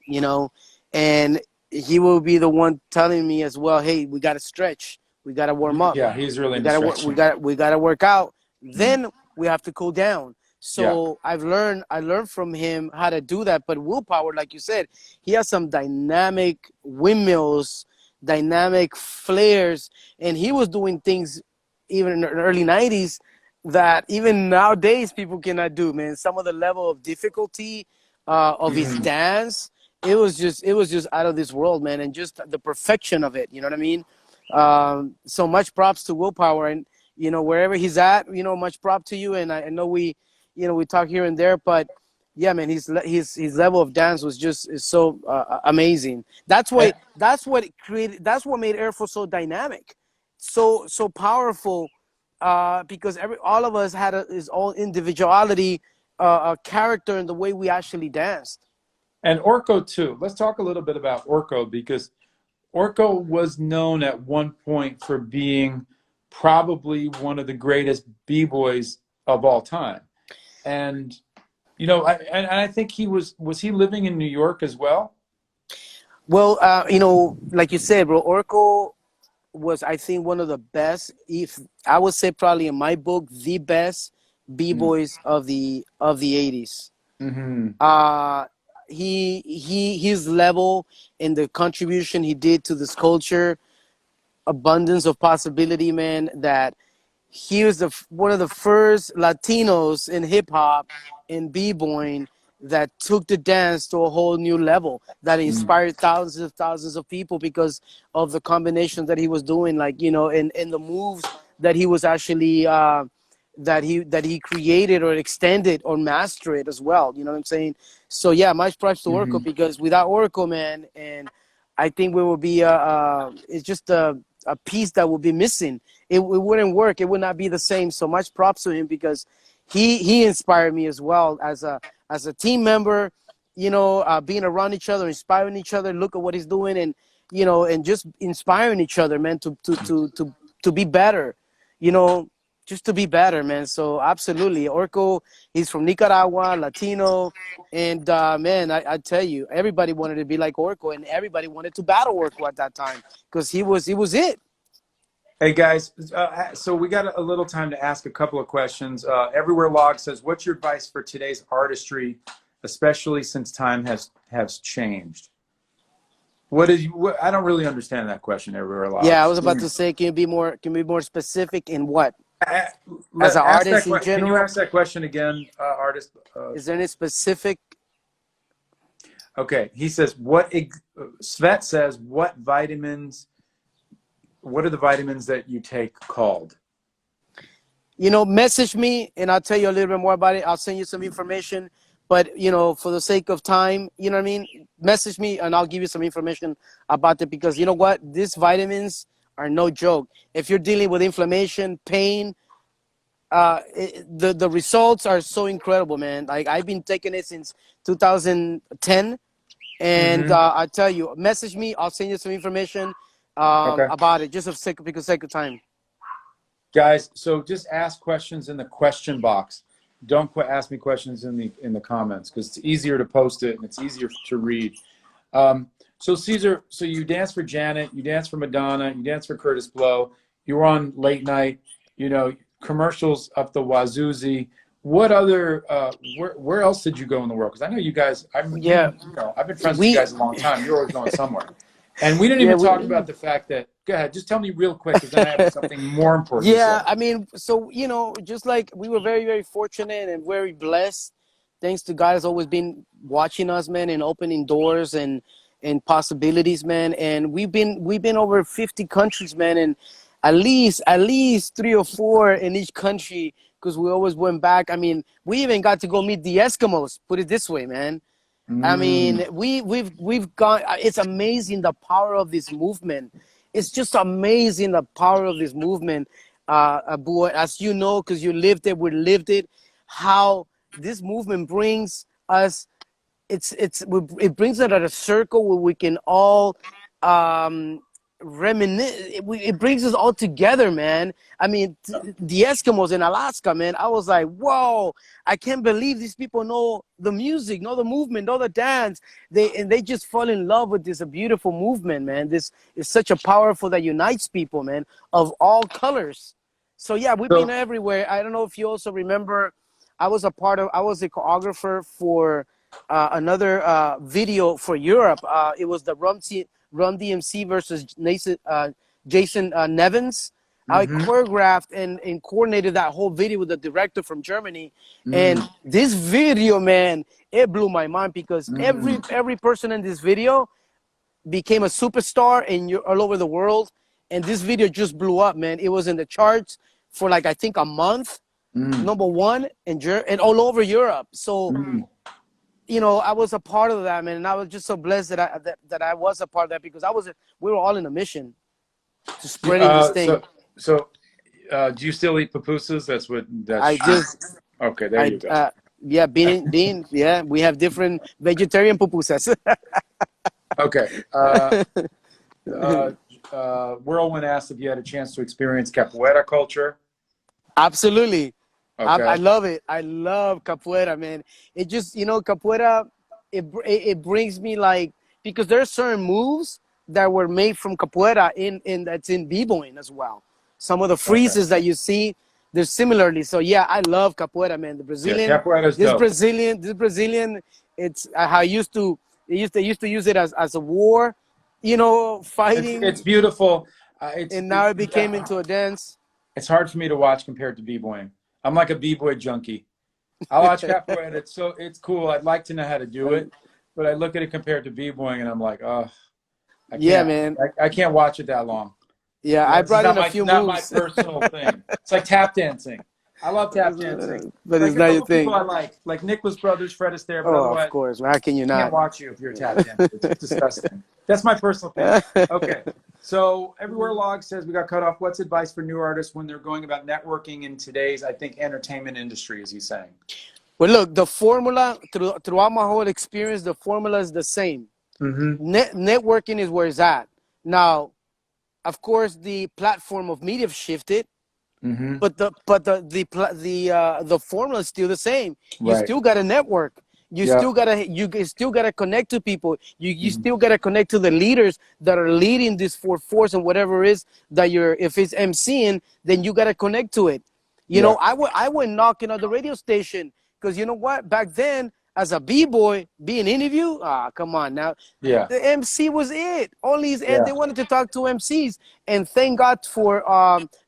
and he will be the one telling me as well, hey, we got to stretch, we got to warm up, Yeah, he's really we into got to work, we stretching. got we got to work out, then we have to cool down. Yeah. So I learned from him how to do that. But Willpower, like you said, he has some dynamic windmills, dynamic flares, and he was doing things even in the early 90s that even nowadays people cannot do, man. Some of the level of difficulty of his dance, it was just out of this world, man, and just the perfection of it. You know what I mean? So much props to Willpower, and wherever he's at, much prop to you. And I know we talk here and there, but yeah, man, his level of dance was is so amazing. That's why And, that's what made Air Force so dynamic, so powerful. Because all of us had his own individuality, a character in the way we actually danced. and Orko too. Let's talk a little bit about Orko, because Orko was known at one point for being probably one of the greatest b-boys of all time. And I think was he living in New York as well? Well, like you said, bro, Orko was, I think, one of the best, if I would say probably in my book, the best b-boys of the 80s. Mm-hmm. His level and the contribution he did to this culture, abundance of possibility, man, that he was one of the first Latinos in hip hop and b-boying that took the dance to a whole new level, that inspired thousands of people because of the combinations that he was doing, like, you know, and the moves that he was actually that he created or extended or mastered as well. You know what I'm saying? So yeah, much props to Orko, because without Orko, man, and I think we will be it's just a piece that will be missing. It wouldn't work. It would not be the same. So much props to him, because he inspired me as well as a team member. You know, being around each other, inspiring each other. Look at what he's doing, and you know, and just inspiring each other, man, to be better. You know, just to be better, man. So absolutely, Orko. He's from Nicaragua, Latino, and man, I tell you, everybody wanted to be like Orko, and everybody wanted to battle Orko at that time, because he was it. Hey guys, so we got a little time to ask a couple of questions. Everywhere Log says, "What's your advice for today's artistry, especially since time has changed?" What is? I don't really understand that question. Everywhere Log. Yeah, I was about to say, can you be more specific in what? As an Ask artist in that, can you general? ask that question again, artist? Is there any specific? Okay, he says, Svet says, what are the vitamins that you take called? You know, message me and I'll tell you a little bit more about it. I'll send you some information. But, you know, for the sake of time, you know what I mean? Message me and I'll give you some information about it, because you know what? These vitamins are no joke. If you're dealing with inflammation, pain, the results are so incredible, man. Like, I've been taking it since 2010. And I tell you, message me. I'll send you some information about it, just because sake of time. Guys, so just ask questions in the question box. Don't ask me questions in the comments, because it's easier to post it and it's easier to read. So Cesar, so you dance for Janet, you dance for Madonna, you dance for Curtis Blow. You were on Late Night, you know, commercials up the wazoozy. What other? Where else did you go in the world? Because I know you guys. I've been friends with you guys a long time. You're always going somewhere. And we didn't even talk about the fact that. Go ahead, just tell me real quick, because then I have something more important to say. I mean, so, you know, just like we were very, very fortunate and very blessed. Thanks to God has always been watching us, man, and opening doors and possibilities, man. And we've been over 50 countries, man, and at least 3 or 4 in each country, because we always went back. I mean, we even got to go meet the Eskimos. Put it this way, man. I mean, we've gone. It's amazing the power of this movement. It's just amazing the power of this movement, BUA, as you know, because you lived it, we lived it. How this movement brings us, it brings us at a circle where we can all reminisce. It brings us all together, man. I mean, the Eskimos in Alaska, man. I was like, whoa! I can't believe these people know the music, know the movement, know the dance. They just fall in love with this beautiful movement, man. This is such a powerful that unites people, man, of all colors. So yeah, we've been everywhere. I don't know if you also remember, I was a choreographer for another video for Europe. It was the Run DMC versus Jason Nevins. I choreographed and coordinated that whole video with the director from Germany. And this video, man, it blew my mind, because every person in this video became a superstar all over the world. And this video just blew up, man. It was in the charts for like, I think, a month. #1 and all over Europe. So you know, I was a part of that, man, and I was just so blessed that I was a part of that, because we were all in a mission to spreading this thing. So, do you still eat pupusas? I do. Okay, there you go. Yeah, yeah, we have different vegetarian pupusas. Okay. Whirlwind asked if you had a chance to experience capoeira culture. Absolutely. Okay. I love it. I love capoeira, man. It just, you know, capoeira, it brings me, like, because there are certain moves that were made from capoeira in that's in b-boying as well. Some of the Okay. freezes that you see, they're similarly. So yeah, I love capoeira, man. The Yeah, Brazilian, capoeira's dope. This Brazilian, it's how I used to. They used to use it as a war, you know, It's fighting, beautiful. and now it became into a dance. It's hard for me to watch compared to b-boying. I'm like a b-boy junkie. I watch capoeira. It's cool. I'd like to know how to do it, but I look at it compared to b-boying, and I'm like, oh, I Yeah, can't. man. I can't watch it that long. Yeah, Yeah, I this is brought in a few not my moves, personal thing. It's like tap dancing. I love tap dancing. but Like it's a not your couple people thing. I like Nicholas Brothers, Fred Astaire, but Oh, of otherwise, course, man. How can you I can't not? watch you if you're a tap dancer. It's disgusting. That's my personal thing. Okay, so Everywhere Log says we got cut off. What's advice for new artists when they're going about networking in today's, I think, entertainment industry, as he's saying? Well, look, the formula throughout my whole experience, the formula is the same. Mm-hmm. Networking is where it's at. Now, of course, the platform of media have shifted, Mm-hmm. but the formula is still the same. You Right. still got to network. You Yeah. still gotta connect to people. You Mhm. still gotta connect to the leaders that are leading this force and whatever it is that you're. If it's MCing, then you gotta connect to it. You Yeah. know, I went knocking on the radio station because you know what? Back then, as a b-boy, being interviewed, come on now. Yeah. The MC was it. Only and Yeah. they wanted to talk to MCs. And thank God for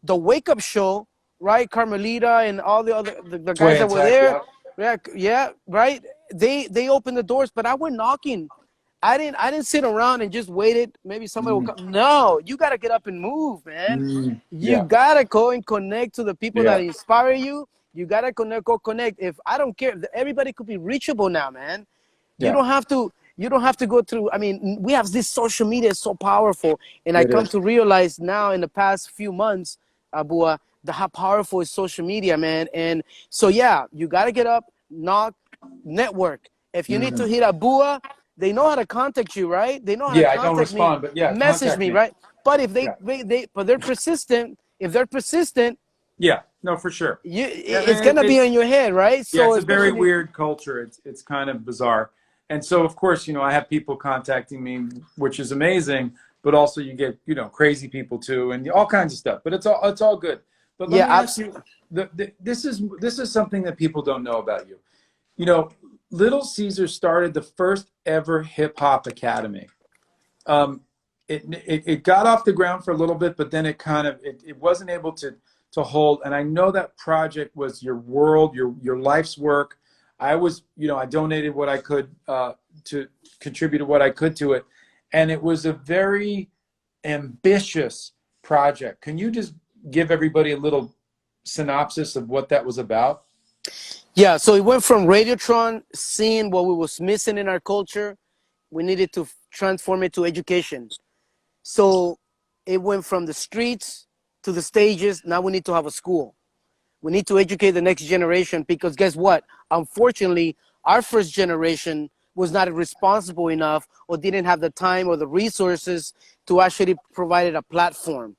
the Wake Up Show, right? Carmelita and all the other the guys Sway that and were Tech. there. Yeah. Yeah, right. They opened the doors, but I went knocking. I didn't sit around and just waited. Maybe somebody will come. No, you gotta get up and move, man. Mm. You Yeah. gotta go and connect to the people that Yeah. inspire you. You gotta go connect. If I don't care, everybody could be reachable now, man. You Yeah. don't have to. You don't have to go through. I mean, we have this social media is so powerful, and I It come is. to realize now in the past few months, Abua, how powerful is social media, man. And so yeah, you gotta get up, knock, network. If you need to Mm. hit a BUA, they know how to contact you, right? They know how to Yeah. I don't contact me, respond, but yeah, message contact me, me. right? But if Yeah. but they're persistent. If they're persistent, Yeah. No, for sure. it's gonna be on your head, right? Yeah, So it's a very especially, weird culture. It's kind of bizarre. And so of course, I have people contacting me, which is amazing, but also you get, crazy people too and all kinds of stuff. But it's all good. But let yeah, me ask you, this is something that people don't know about you. You know, Little Caesar started the first ever hip hop academy. Um, it got off the ground for a little bit, but then it wasn't able to hold. And I know that project was your world, your life's work. I donated what I could to contribute what I could to it, and it was a very ambitious project. Can you just give everybody a little synopsis of what that was about? yeah. So it went from Radiotron, seeing what we was missing in our culture. We needed to transform it to education. So it went from the streets to the stages. Now we need to have a school. We need to educate the next generation because guess what? Unfortunately, our first generation was not responsible enough or didn't have the time or the resources to actually provide a platform.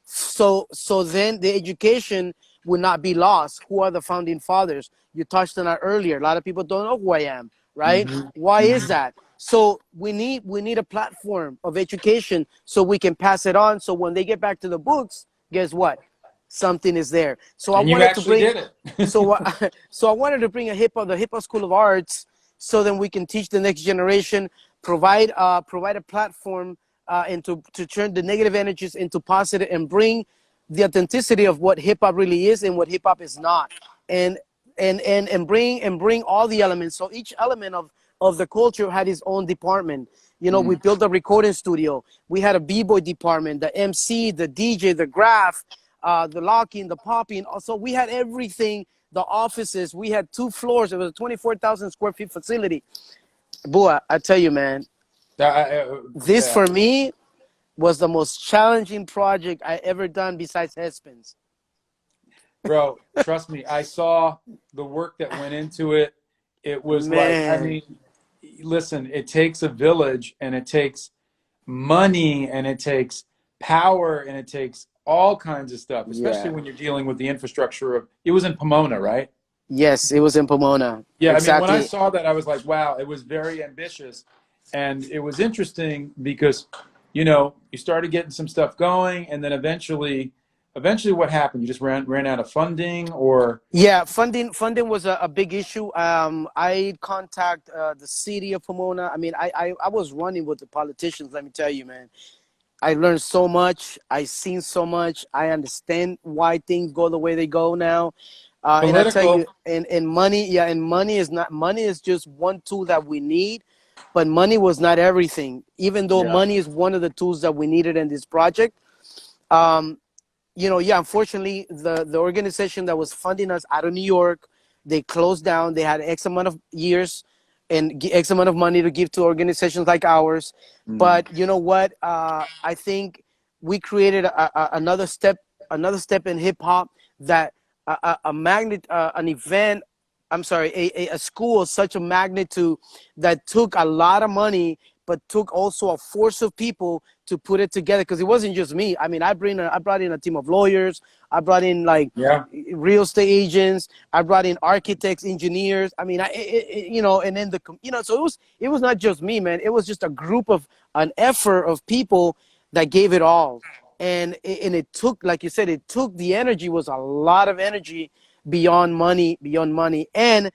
So then the education would not be lost. Who are the founding fathers? You touched on that earlier. A lot of people don't know who I am, right? Mm-hmm. Why is Mm-hmm. that? So we need a platform of education so we can pass it on. So when they get back to the books, guess what? Something is there. So I And you wanted to actually bring did it. so I wanted to bring the hip hop school of arts so then we can teach the next generation, provide a platform and to turn the negative energies into positive and bring the authenticity of what hip hop really is and what hip hop is not. And bring all the elements. So each element of the culture had its own department. We built a recording studio. We had a b-boy department, the MC, the DJ, the graph, the locking, the popping. Also, we had everything. The offices. We had 2 floors. It was a 24,000 square feet facility. Boy, I tell you, man, this Yeah. for me was the most challenging project I ever done besides Headspins. Bro, trust me, I saw the work that went into it. It was like, I Man, mean, listen, it takes a village and it takes money and it takes power and it takes all kinds of stuff, especially yeah. when you're dealing with the infrastructure of it was in Pomona, right? Yes, it was in Pomona. Yeah, I mean, when I Exactly. saw that, I was like, wow, it was very ambitious. And it was interesting because, you know, you started getting some stuff going, and then eventually what happened? You just ran out of funding, or? Yeah, funding was a big issue. I contact the city of Pomona. I mean, I was running with the politicians. Let me tell you, man. I learned so much. I seen so much. I understand why things go the way they go now. And I tell Political. you, and money, yeah, and money is just one tool that we need, but money was not everything. Even though Yeah. money is one of the tools that we needed in this project, um, you know, yeah, unfortunately, the organization that was funding us out of New York, they closed down. They had X amount of years and X amount of money to give to organizations like ours. Mm. But you know what? I think we created another step in hip hop that an event. I'm sorry, a school of such a magnitude that took a lot of money, but took also a force of people to put it together, because it wasn't just me. I mean, I brought in a team of lawyers. I brought in like Yeah. real estate agents. I brought in architects, engineers. I mean, you know, and then so it was not just me, man. It was just a group of an effort of people that gave it all, and it took, like you said, it took the energy, was a lot of energy beyond money, and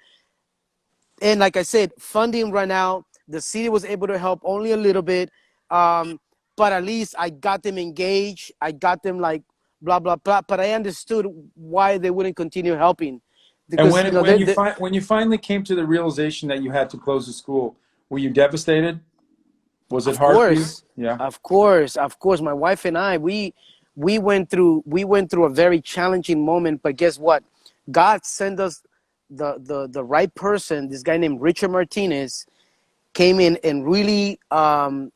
like I said, funding ran out. The city was able to help only a little bit, but at least I got them engaged. I got them like blah blah blah. But I understood why they wouldn't continue helping, And because you know when you finally came to the realization that you had to close the school, were you devastated? Was it of hard for you? course, Yeah. of course. My wife and I, we went through a very challenging moment. But guess what? God sent us the right person. This guy named Richard Martinez came in and really,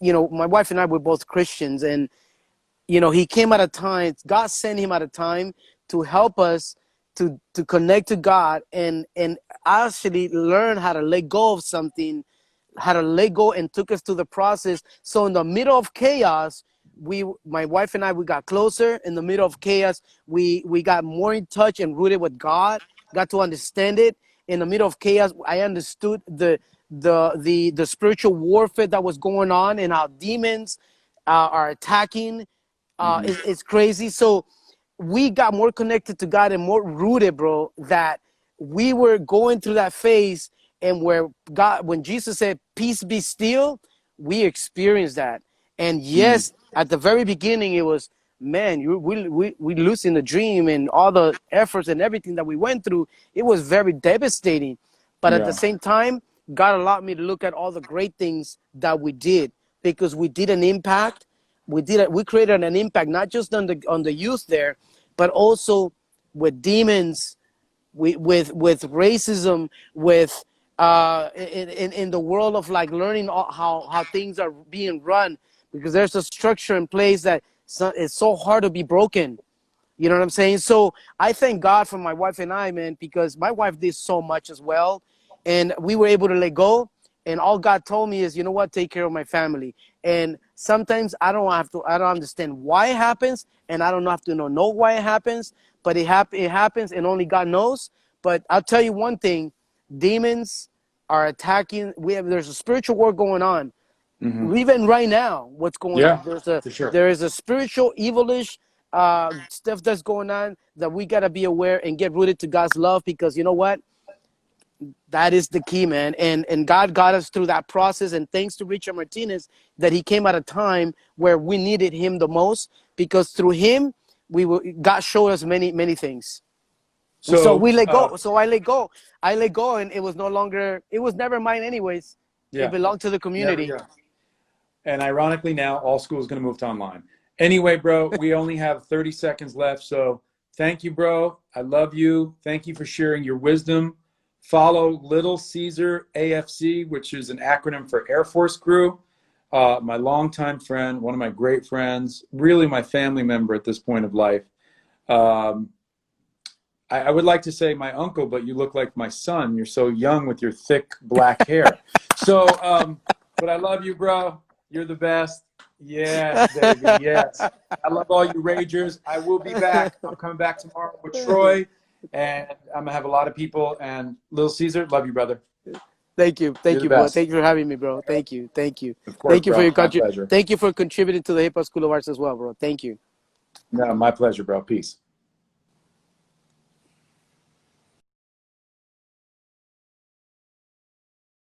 you know, my wife and I were both Christians, and you know, he came at a time. God sent him at a time to help us to connect to God and actually learn how to let go of something, how to let go, and took us to the process. So in the middle of chaos, my wife and I, we got closer. In the middle of chaos, we got more in touch and rooted with God, got to understand it. In the middle of chaos, I understood the spiritual warfare that was going on, and how demons are attacking. Hmm. It's crazy. So we got more connected to God and more rooted, bro, that we were going through that phase, and when Jesus said, "Peace be still," we experienced that. And Mm. yes, at the very beginning, it was, man, we losing the dream, and all the efforts and everything that we went through. It was very devastating. But at the Yeah. same time, God allowed me to look at all the great things that we did, because we did an impact. We created an impact, not just on the youth there, but also with demons, with racism, with in the world of like learning how things are being run, because there's a structure in place that it's so hard to be broken. You know what I'm saying? So I thank God for my wife and I, man, because my wife did so much as well, and we were able to let go. And all God told me is, you know what, take care of my family. And sometimes I don't understand why it happens, and I don't have to know why it happens, but it happens, and only God knows. But I'll tell you one thing: demons are attacking. There's a spiritual war going on, Hmm. even right now. What's going Yeah, on? for sure. There is a spiritual evilish stuff that's going on, that we gotta be aware and get rooted to God's love, because you know what, that is the key, man. And God got us through that process, and thanks to Richard Martinez, that he came at a time where we needed him the most, because through him God showed us many things. And so So, we let go. So I let go, and it was no longer, it was never mine anyways. It yeah, belonged to the never, community. yeah. And ironically, now all school is going to move to online. Anyway, bro, we only have 30 seconds left. So thank you, bro. I love you. Thank you for sharing your wisdom. Follow Little Caesar AFC, which is an acronym for Air Force Crew. My longtime friend, one of my great friends, really my family member at this point of life. Um, I would like to say my uncle, but you look like my son. You're so young with your thick black hair. So, but I love you, bro. You're the best. Yes, baby. Yes. I love all you Ragers. I will be back. I'm coming back tomorrow with Troy, and I'm going to have a lot of people. And Little Caesar, love you, brother. Thank you. You're Thank the you, bro. best. Thank you for having me, bro. Thank you. Thank you. Of course, Thank you for bro. your My country. pleasure. Thank you for contributing to the Hip Hop School of Arts as well, bro. Thank you. No, my pleasure, bro. Peace.